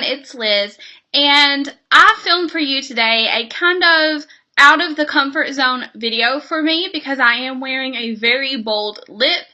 everyone, it's Liz, and I filmed for you today a kind of out of the comfort zone video for me because I am wearing a very bold lip.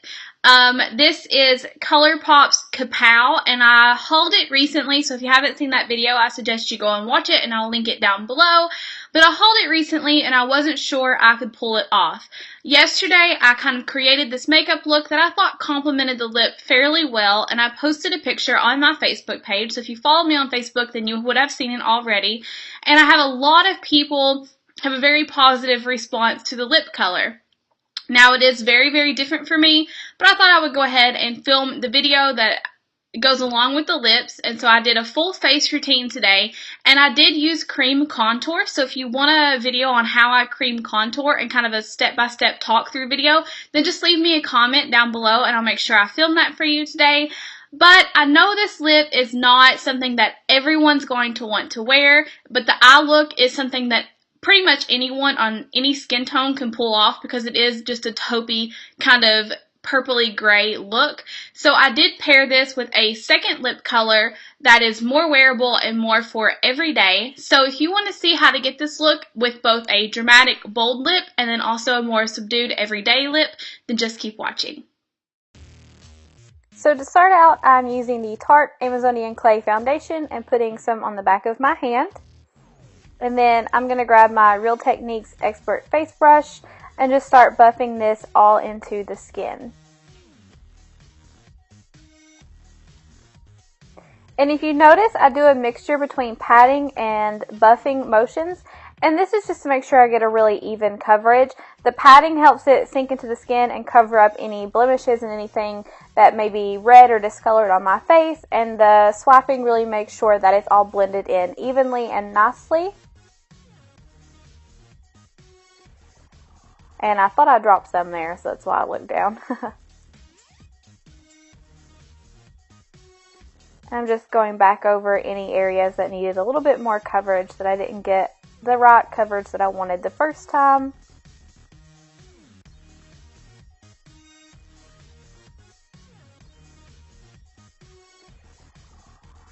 This is ColourPop's Kapow, and I hauled it recently, so if you haven't seen that video, I suggest you go and watch it, and I'll link it down below. But I hauled it recently, and I wasn't sure I could pull it off. Yesterday, I kind of created this makeup look that I thought complemented the lip fairly well, and I posted a picture on my Facebook page, so if you follow me on Facebook, then you would have seen it already. And I have a lot of people have a very positive response to the lip color. Now, it is very, very different for me, but I thought I would go ahead and film the video that goes along with the lips, and so I did a full face routine today, and I did use cream contour. So if you want a video on how I cream contour and kind of a step-by-step talk-through video, then just leave me a comment down below, and I'll make sure I film that for you today. But I know this lip is not something that everyone's going to want to wear, but the eye look is something that pretty much anyone on any skin tone can pull off because it is just a taupey kind of purpley gray look. So I did pair this with a second lip color that is more wearable and more for everyday. So if you want to see how to get this look with both a dramatic bold lip and then also a more subdued everyday lip, then just keep watching. So to start out, I'm using the Tarte Amazonian Clay Foundation and putting some on the back of my hand. And then I'm going to grab my Real Techniques Expert Face Brush and just start buffing this all into the skin. And if you notice, I do a mixture between patting and buffing motions, and this is just to make sure I get a really even coverage. The patting helps it sink into the skin and cover up any blemishes and anything that may be red or discolored on my face, and the swiping really makes sure that it's all blended in evenly and nicely. And I thought I dropped some there, so that's why I looked down. I'm just going back over any areas that needed a little bit more coverage that I didn't get the right coverage that I wanted the first time.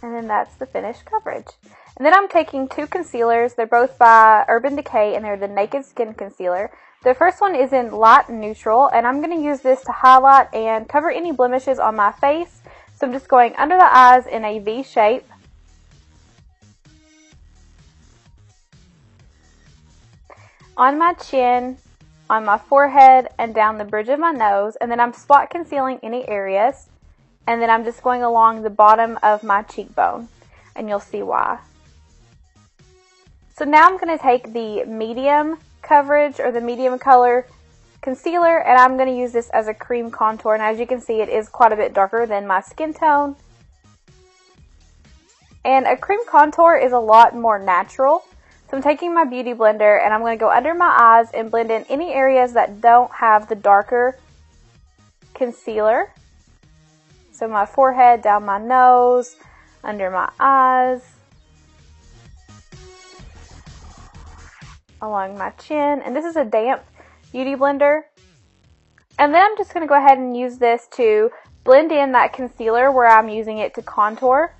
And then that's the finished coverage. And then I'm taking two concealers. They're both by Urban Decay, and they're the Naked Skin Concealer. The first one is in light neutral, and I'm going to use this to highlight and cover any blemishes on my face. So I'm just going under the eyes in a V shape. On my chin, on my forehead, and down the bridge of my nose. And then I'm spot concealing any areas. And then I'm just going along the bottom of my cheekbone. And you'll see why. So now I'm going to take the medium coverage or the medium color concealer, and I'm going to use this as a cream contour, and as you can see, it is quite a bit darker than my skin tone. And a cream contour is a lot more natural. So I'm taking my beauty blender and I'm going to go under my eyes and blend in any areas that don't have the darker concealer. So my forehead, down my nose, under my eyes, along my chin, and this is a damp beauty blender. And then I'm just going to go ahead and use this to blend in that concealer where I'm using it to contour.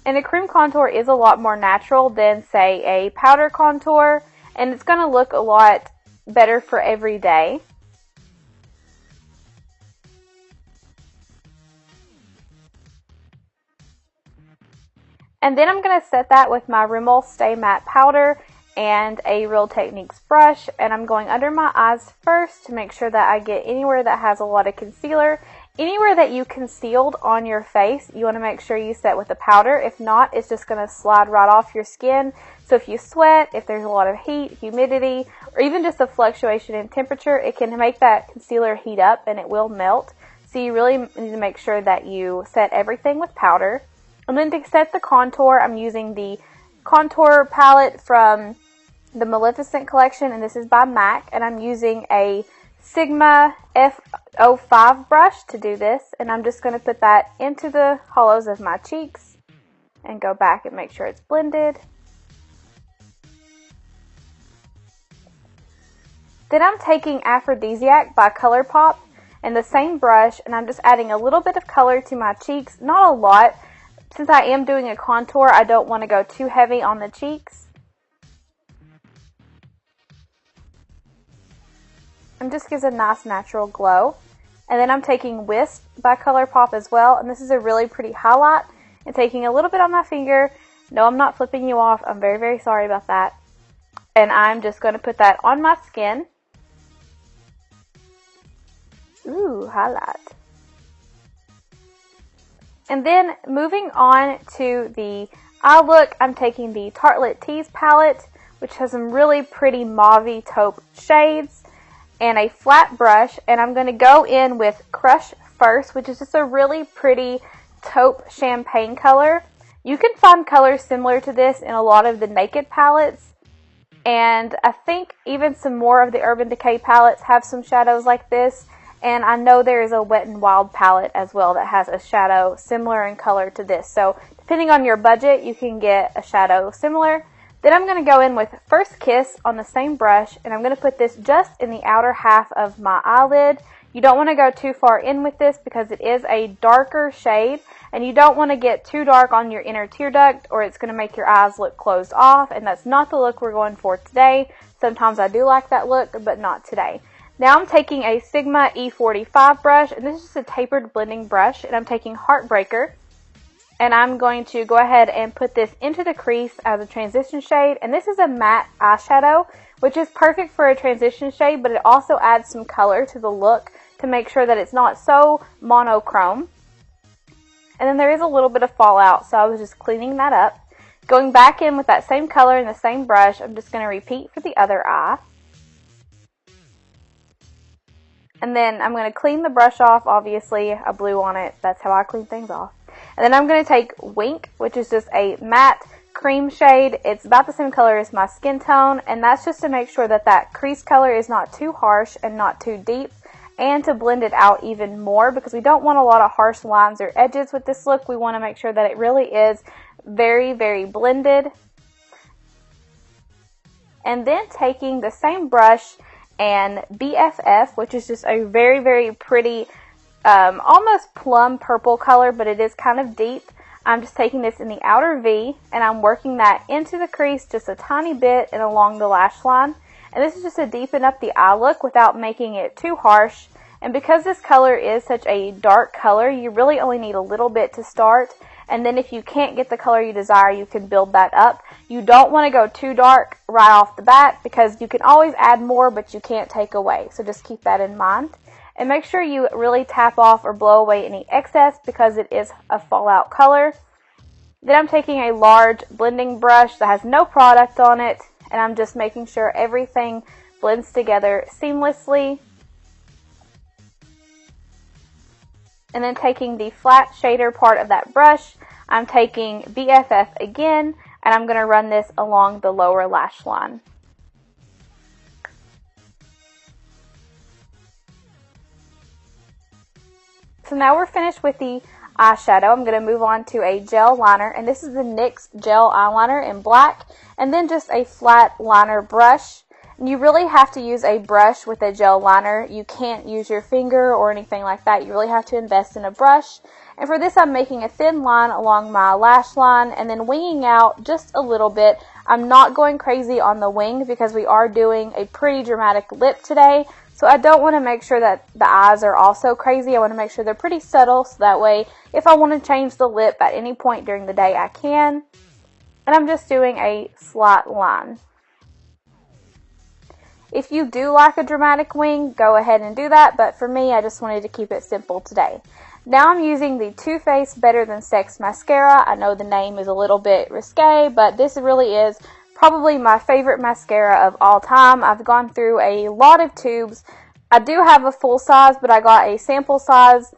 And a cream contour is a lot more natural than, say, a powder contour, and it's going to look a lot better for every day. And then I'm going to set that with my Rimmel Stay Matte Powder and a Real Techniques brush, and I'm going under my eyes first to make sure that I get anywhere that has a lot of concealer. Anywhere that you concealed on your face, you want to make sure you set with a powder. If not, it's just going to slide right off your skin. So if you sweat, if there's a lot of heat, humidity, or even just a fluctuation in temperature, it can make that concealer heat up and it will melt. So you really need to make sure that you set everything with powder. And then to set the contour, I'm using the contour palette from the Maleficent collection, and this is by MAC, and I'm using a Sigma F05 brush to do this, and I'm just going to put that into the hollows of my cheeks and go back and make sure it's blended. Then I'm taking Aphrodisiac by ColourPop and the same brush, and I'm just adding a little bit of color to my cheeks, not a lot, since I am doing a contour, I don't want to go too heavy on the cheeks. And just gives a nice natural glow. And then I'm taking Wisp by ColourPop as well, and this is a really pretty highlight. And taking a little bit on my finger. No, I'm not flipping you off. I'm very, very sorry about that. And I'm just going to put that on my skin. Ooh, highlight. And then moving on to the eye look, I'm taking the Tartelette Tease palette, which has some really pretty mauve taupe shades, and a flat brush. And I'm going to go in with Crush First, which is just a really pretty taupe champagne color. You can find colors similar to this in a lot of the Naked palettes, and I think even some more of the Urban Decay palettes have some shadows like this. And I know there is a Wet n Wild palette as well that has a shadow similar in color to this. So depending on your budget, you can get a shadow similar. Then I'm going to go in with First Kiss on the same brush, and I'm going to put this just in the outer half of my eyelid. You don't want to go too far in with this because it is a darker shade, and you don't want to get too dark on your inner tear duct or it's going to make your eyes look closed off, and that's not the look we're going for today. Sometimes I do like that look, but not today. Now I'm taking a Sigma E45 brush, and this is just a tapered blending brush, and I'm taking Heartbreaker, and I'm going to go ahead and put this into the crease as a transition shade. And this is a matte eyeshadow, which is perfect for a transition shade, but it also adds some color to the look to make sure that it's not so monochrome. And then there is a little bit of fallout, so I was just cleaning that up. Going back in with that same color and the same brush, I'm just going to repeat for the other eye. And then I'm going to clean the brush off. Obviously, I blew on it. That's how I clean things off. And then I'm going to take Wink, which is just a matte cream shade. It's about the same color as my skin tone. And that's just to make sure that that crease color is not too harsh and not too deep. And to blend it out even more, because we don't want a lot of harsh lines or edges with this look. We want to make sure that it really is very, very blended. And then taking the same brush and BFF, which is just a very, very pretty, almost plum purple color, but it is kind of deep. I'm just taking this in the outer V, and I'm working that into the crease just a tiny bit and along the lash line. And this is just to deepen up the eye look without making it too harsh. And because this color is such a dark color, you really only need a little bit to start. And then if you can't get the color you desire, you can build that up. You don't want to go too dark right off the bat, because you can always add more, but you can't take away. So just keep that in mind. And make sure you really tap off or blow away any excess, because it is a fallout color. Then I'm taking a large blending brush that has no product on it, and I'm just making sure everything blends together seamlessly. And then taking the flat shader part of that brush, I'm taking BFF again, and I'm going to run this along the lower lash line. So now we're finished with the eyeshadow. I'm going to move on to a gel liner, and this is the NYX gel eyeliner in black, and then just a flat liner brush. And you really have to use a brush with a gel liner. You can't use your finger or anything like that. You really have to invest in a brush. And for this, I'm making a thin line along my lash line and then winging out just a little bit. I'm not going crazy on the wing because we are doing a pretty dramatic lip today. So I don't want to make sure that the eyes are also crazy. I want to make sure they're pretty subtle, so that way if I want to change the lip at any point during the day, I can. And I'm just doing a slight line. If you do like a dramatic wing, go ahead and do that, but for me, I just wanted to keep it simple today. Now I'm using the Too Faced Better Than Sex mascara. I know the name is a little bit risque, but this really is probably my favorite mascara of all time. I've gone through a lot of tubes. I do have a full size, but I got a sample size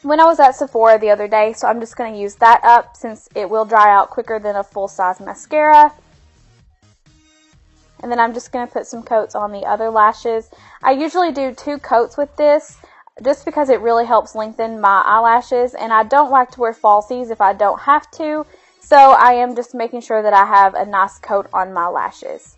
when I was at Sephora the other day, so I'm just going to use that up since it will dry out quicker than a full size mascara. And then I'm just going to put some coats on the other lashes. I usually do 2 coats with this just because it really helps lengthen my eyelashes. And I don't like to wear falsies if I don't have to. So I am just making sure that I have a nice coat on my lashes.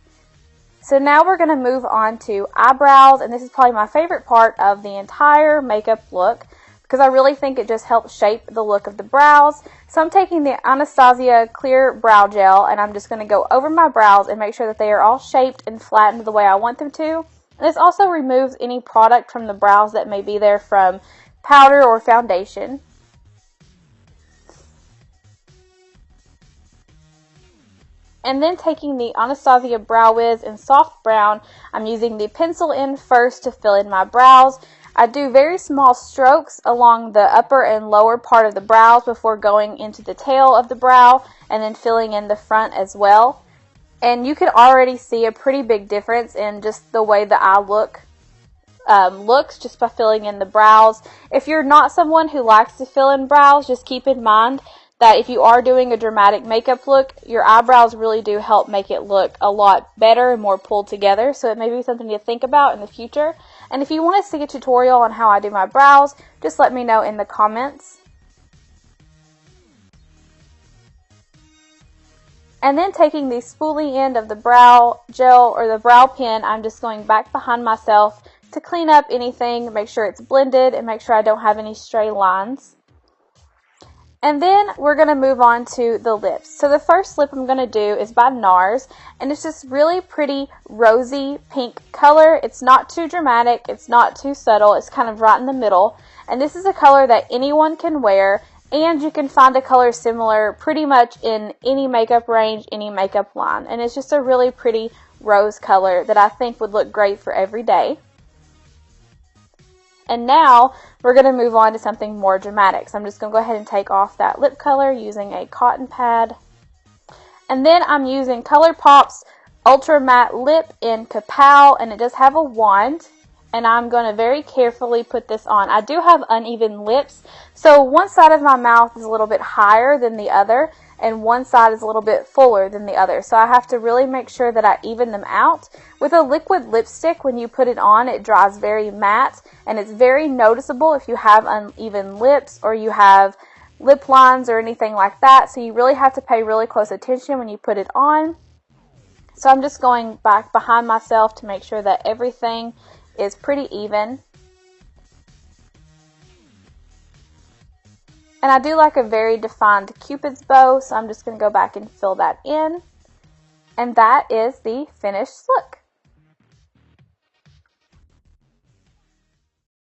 So now we're going to move on to eyebrows. And this is probably my favorite part of the entire makeup look, because I really think it just helps shape the look of the brows. So I'm taking the Anastasia Clear Brow Gel, and I'm just going to go over my brows and make sure that they are all shaped and flattened the way I want them to. And this also removes any product from the brows that may be there from powder or foundation. And then taking the Anastasia Brow Wiz in Soft Brown, I'm using the pencil in first to fill in my brows. I do very small strokes along the upper and lower part of the brows before going into the tail of the brow and then filling in the front as well. And you can already see a pretty big difference in just the way the eye looks just by filling in the brows. If you're not someone who likes to fill in brows, just keep in mind that if you are doing a dramatic makeup look, your eyebrows really do help make it look a lot better and more pulled together. So it may be something to think about in the future. And if you want to see a tutorial on how I do my brows, just let me know in the comments. And then taking the spoolie end of the brow gel or the brow pen, I'm just going back behind myself to clean up anything, make sure it's blended, and make sure I don't have any stray lines. And then we're going to move on to the lips. So the first lip I'm going to do is by NARS, and it's just really pretty rosy pink color. It's not too dramatic, it's not too subtle, it's kind of right in the middle. And this is a color that anyone can wear, and you can find a color similar pretty much in any makeup range, any makeup line. And it's just a really pretty rose color that I think would look great for every day. And now we're going to move on to something more dramatic. So I'm just going to go ahead and take off that lip color using a cotton pad. And then I'm using ColourPop's Ultra Matte Lip in Kapow, and it does have a wand. And I'm going to very carefully put this on. I do have uneven lips, so one side of my mouth is a little bit higher than the other, and one side is a little bit fuller than the other. So I have to really make sure that I even them out. With a liquid lipstick, when you put it on, it dries very matte, and it's very noticeable if you have uneven lips or you have lip lines or anything like that. So you really have to pay really close attention when you put it on. So I'm just going back behind myself to make sure that everything is pretty even. And I do like a very defined Cupid's bow, so I'm just going to go back and fill that in. And that is the finished look.